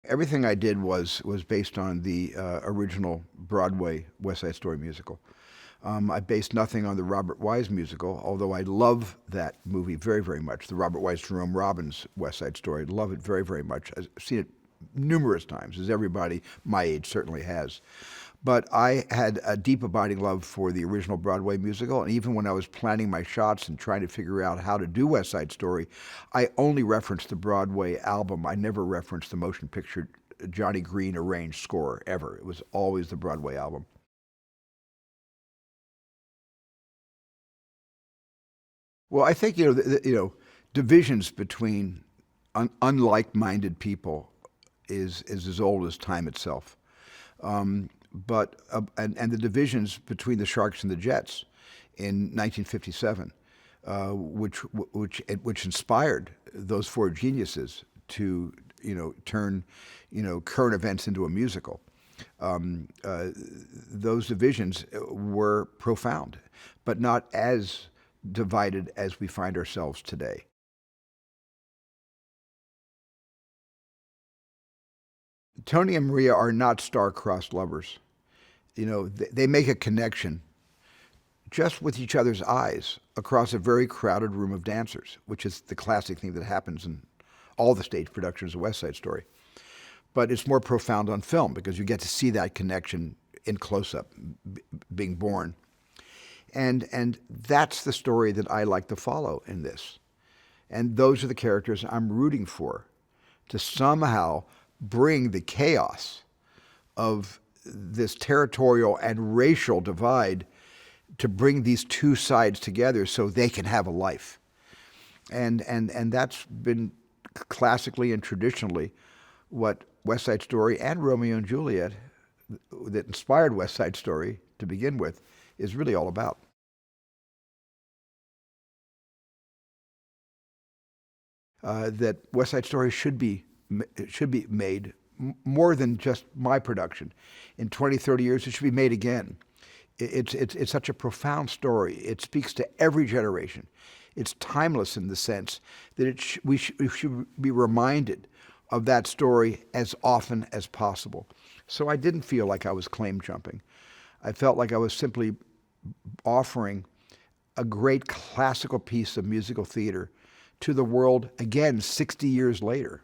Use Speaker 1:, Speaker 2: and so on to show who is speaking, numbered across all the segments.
Speaker 1: Everything I did was based on the original Broadway West Side Story musical. I based nothing on the Robert Wise musical, although I love that movie very, very much. The Robert Wise Jerome Robbins West Side Story. I love it very, very much. I've seen it numerous times, as everybody my age certainly has. But I had a deep, abiding love for the original Broadway musical, and even when I was planning my shots and trying to figure out how to do West Side Story, I only referenced the Broadway album. I never referenced the motion picture Johnny Green arranged score ever. It was always the Broadway album. Well, I think divisions between unlike-minded people is as old as time itself. And the divisions between the Sharks and the Jets in 1957, which inspired those four geniuses to turn current events into a musical. Those divisions were profound, but not as divided as we find ourselves today. Tony and Maria are not star-crossed lovers. They make a connection just with each other's eyes across a very crowded room of dancers, which is the classic thing that happens in all the stage productions of West Side Story. But it's more profound on film because you get to see that connection in close-up being born. And that's the story that I like to follow in this. And those are the characters I'm rooting for to somehow bring the chaos of this territorial and racial divide to bring these two sides together so they can have a life. And that's been classically and traditionally what West Side Story and Romeo and Juliet, that inspired West Side Story to begin with, is really all about. That West Side Story should be made more than just my production. In 20, 30 years, it should be made again. It's such a profound story. It speaks to every generation. It's timeless in the sense that we should be reminded of that story as often as possible. So I didn't feel like I was claim jumping. I felt like I was simply offering a great classical piece of musical theater to the world again 60 years later.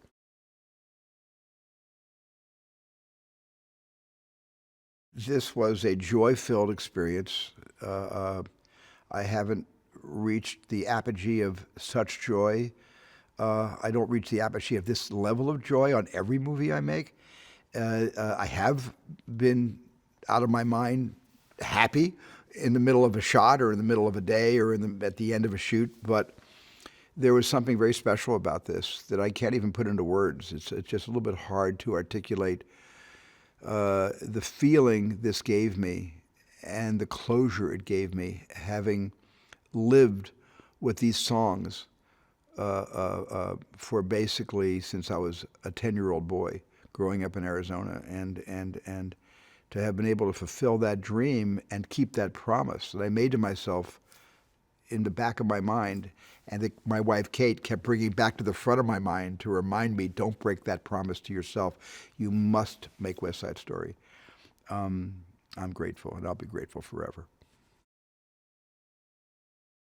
Speaker 1: This was a joy-filled experience. I haven't reached the apogee of such joy. I don't reach the apogee of this level of joy on every movie I make. I have been out of my mind happy in the middle of a shot or in the middle of a day or at the end of a shoot, but there was something very special about this that I can't even put into words. It's just a little bit hard to articulate the feeling this gave me and the closure it gave me, having lived with these songs for basically since I was a 10-year-old boy growing up in Arizona, and to have been able to fulfill that dream and keep that promise that I made to myself in the back of my mind, and that my wife Kate kept bringing back to the front of my mind to remind me, don't break that promise to yourself. You must make West Side Story. I'm grateful, and I'll be grateful forever.